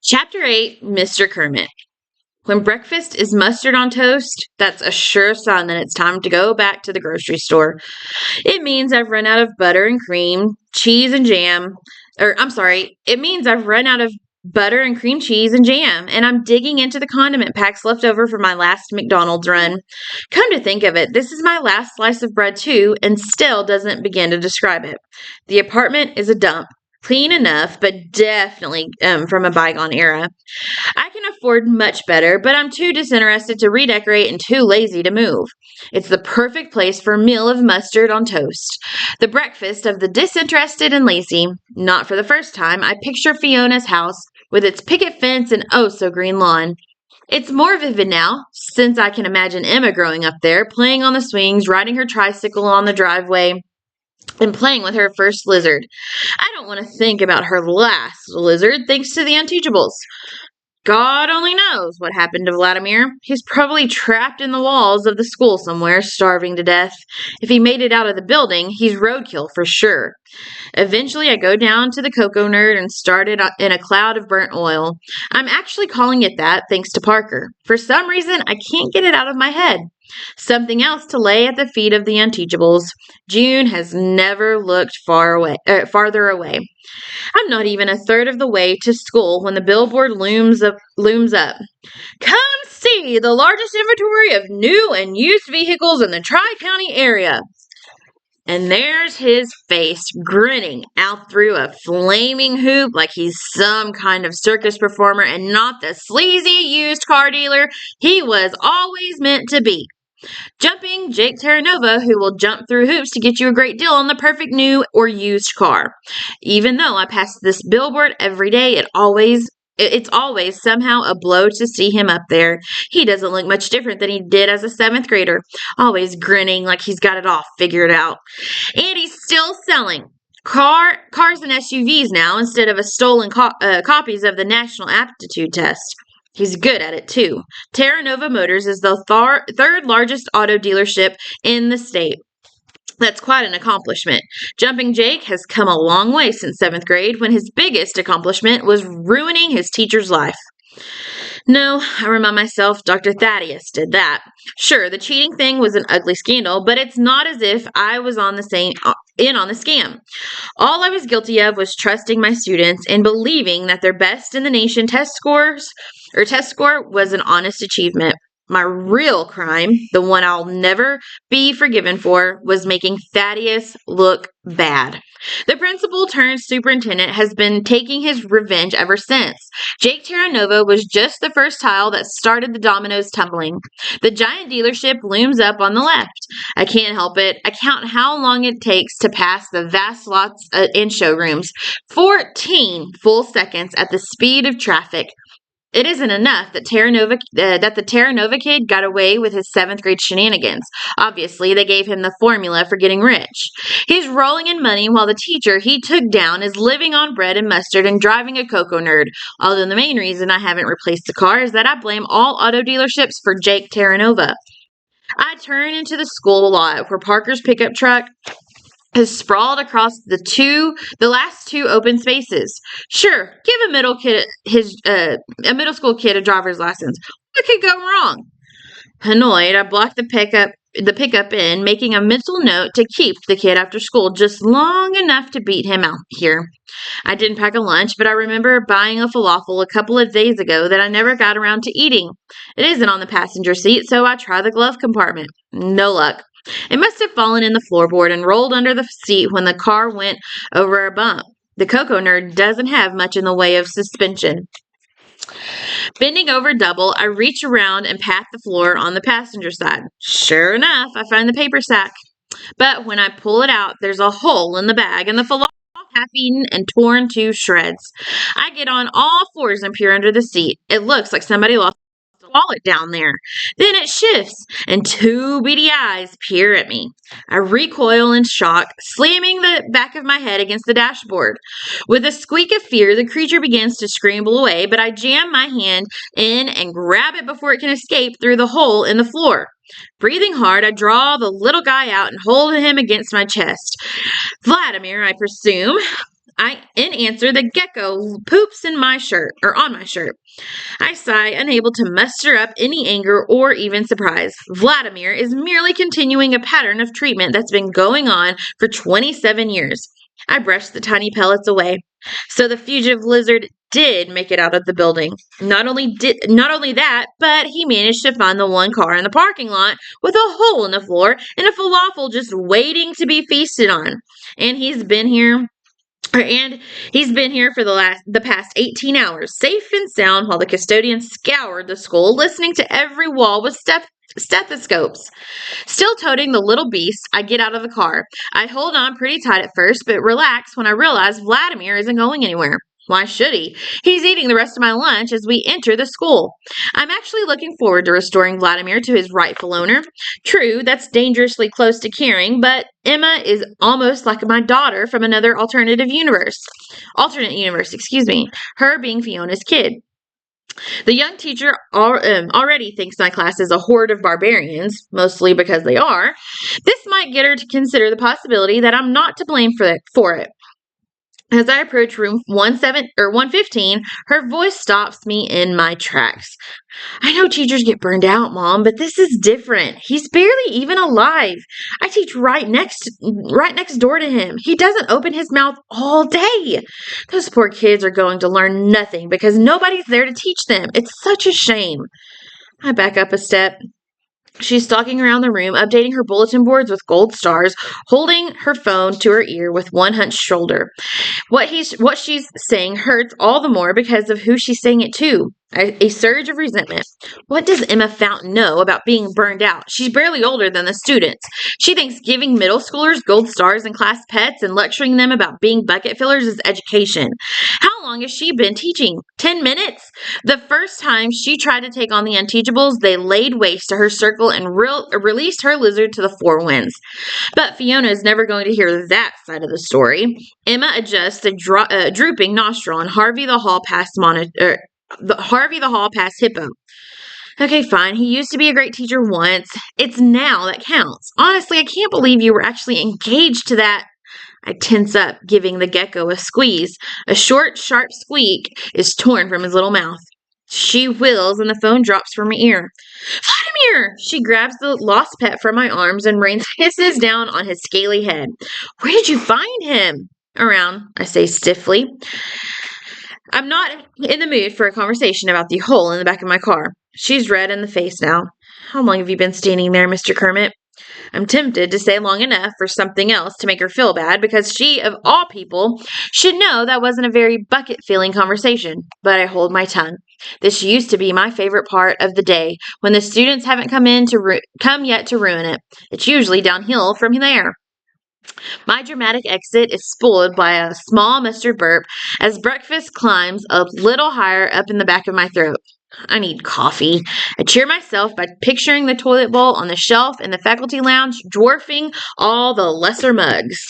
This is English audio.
Chapter 8, Mr. Kermit. When breakfast is mustard on toast, that's a sure sign that it's time to go back to the grocery store. It means I've run out of butter and cream, cheese and jam. It means I've run out of butter and cream cheese and jam, and I'm digging into the condiment packs left over from my last McDonald's run. Come to think of it, this is my last slice of bread too, and still doesn't begin to describe it. The apartment is a dump. Clean enough, but definitely from a bygone era. I can afford much better, but I'm too disinterested to redecorate and too lazy to move. It's the perfect place for a meal of mustard on toast. The breakfast of the disinterested and lazy. Not for the first time, I picture Fiona's house with its picket fence and oh so green lawn. It's more vivid now, since I can imagine Emma growing up there, playing on the swings, riding her tricycle on the driveway, and playing with her first lizard. I don't want to think about her last lizard, thanks to the Unteachables. God only knows what happened to Vladimir. He's probably trapped in the walls of the school somewhere, starving to death. If he made it out of the building, he's roadkill for sure. Eventually, I go down to the cocoa nerd and started in a cloud of burnt oil. I'm actually calling it that thanks to Parker. For some reason, I can't get it out of my head. Something else to lay at the feet of the Unteachables. June has never looked farther away. I'm not even a third of the way to school when the billboard looms up. Come see the largest inventory of new and used vehicles in the Tri-County area. And there's his face, grinning out through a flaming hoop like he's some kind of circus performer and not the sleazy used car dealer he was always meant to be. Jumping Jake Terranova, who will jump through hoops to get you a great deal on the perfect new or used car. Even though I pass this billboard every day, it's always somehow a blow to see him up there. He doesn't look much different than he did as a 7th grader, always grinning like he's got it all figured out. And he's still selling cars and SUVs now instead of stolen copies of the National Aptitude Test. He's good at it, too. Terranova Motors is the third largest auto dealership in the state. That's quite an accomplishment. Jumping Jake has come a long way since 7th grade, when his biggest accomplishment was ruining his teacher's life. No, I remind myself Dr. Thaddeus did that. Sure, the cheating thing was an ugly scandal, but it's not as if I was in on the scam. All I was guilty of was trusting my students and believing that their best in the nation test score was an honest achievement. My real crime, the one I'll never be forgiven for, was making Thaddeus look bad. The principal turned superintendent has been taking his revenge ever since. Jake Terranova was just the first tile that started the dominoes tumbling. The giant dealership looms up on the left. I can't help it. I count how long it takes to pass the vast lots and showrooms. 14 full seconds at the speed of traffic. It isn't enough that the Terranova kid got away with his 7th grade shenanigans. Obviously, they gave him the formula for getting rich. He's rolling in money while the teacher he took down is living on bread and mustard and driving a cocoa nerd. Although the main reason I haven't replaced the car is that I blame all auto dealerships for Jake Terranova. I turn into the school lot where Parker's pickup truck has sprawled across the last two open spaces. Sure, give a middle school kid a driver's license. What could go wrong? Annoyed, I block the pickup in, making a mental note to keep the kid after school just long enough to beat him out here. I didn't pack a lunch, but I remember buying a falafel a couple of days ago that I never got around to eating. It isn't on the passenger seat, so I try the glove compartment. No luck. It must have fallen in the floorboard and rolled under the seat when the car went over a bump. The cocoa nerd doesn't have much in the way of suspension. Bending over double, I reach around and pat the floor on the passenger side. Sure enough, I find the paper sack. But when I pull it out, there's a hole in the bag and the falafel half-eaten and torn to shreds. I get on all fours and peer under the seat. It looks like somebody lost wallet down there. Then it shifts, and two beady eyes peer at me. I recoil in shock, slamming the back of my head against the dashboard. With a squeak of fear, the creature begins to scramble away, but I jam my hand in and grab it before it can escape through the hole in the floor. Breathing hard, I draw the little guy out and hold him against my chest. Vladimir, I presume. In answer, the gecko poops in my shirt, or on my shirt. I sigh, unable to muster up any anger or even surprise. Vladimir is merely continuing a pattern of treatment that's been going on for 27 years. I brush the tiny pellets away. So the fugitive lizard did make it out of the building. Not only that, but he managed to find the one car in the parking lot with a hole in the floor and a falafel just waiting to be feasted on. And he's been here for the past 18 hours, safe and sound, while the custodian scoured the school, listening to every wall with stethoscopes. Still toting the little beast, I get out of the car. I hold on pretty tight at first, but relax when I realize Vladimir isn't going anywhere. Why should he? He's eating the rest of my lunch as we enter the school. I'm actually looking forward to restoring Vladimir to his rightful owner. True, that's dangerously close to caring, but Emma is almost like my daughter from another alternate universe, excuse me, her being Fiona's kid. The young teacher already thinks my class is a horde of barbarians, mostly because they are. This might get her to consider the possibility that I'm not to blame for it. As I approach room 115, her voice stops me in my tracks. I know teachers get burned out, Mom, but this is different. He's barely even alive. I teach right next door to him. He doesn't open his mouth all day. Those poor kids are going to learn nothing because nobody's there to teach them. It's such a shame. I back up a step. She's stalking around the room, updating her bulletin boards with gold stars, holding her phone to her ear with one hunched shoulder. What she's saying hurts all the more because of who she's saying it to. A surge of resentment. What does Emma Fountain know about being burned out? She's barely older than the students. She thinks giving middle schoolers gold stars and class pets and lecturing them about being bucket fillers is education. How long has she been teaching? 10 minutes? The first time she tried to take on the unteachables, they laid waste to her circle and released her lizard to the four winds. But Fiona is never going to hear that side of the story. Emma adjusts a drooping nostril on Harvey the Hall Pass Hippo. Okay, fine. He used to be a great teacher once. It's now that counts. Honestly, I can't believe you were actually engaged to that. I tense up, giving the gecko a squeeze. A short, sharp squeak is torn from his little mouth. She wills, and the phone drops from her ear. Vladimir! She grabs the lost pet from my arms and rains kisses down on his scaly head. Where did you find him? Around, I say stiffly. I'm not in the mood for a conversation about the hole in the back of my car. She's red in the face now. How long have you been standing there, Mr. Kermit? I'm tempted to say long enough for something else to make her feel bad, because she, of all people, should know that wasn't a very bucket-filling conversation. But I hold my tongue. This used to be my favorite part of the day, when the students haven't come yet to ruin it. It's usually downhill from there. My dramatic exit is spoiled by a small mustard burp as breakfast climbs a little higher up in the back of my throat. I need coffee. I cheer myself by picturing the toilet bowl on the shelf in the faculty lounge, dwarfing all the lesser mugs.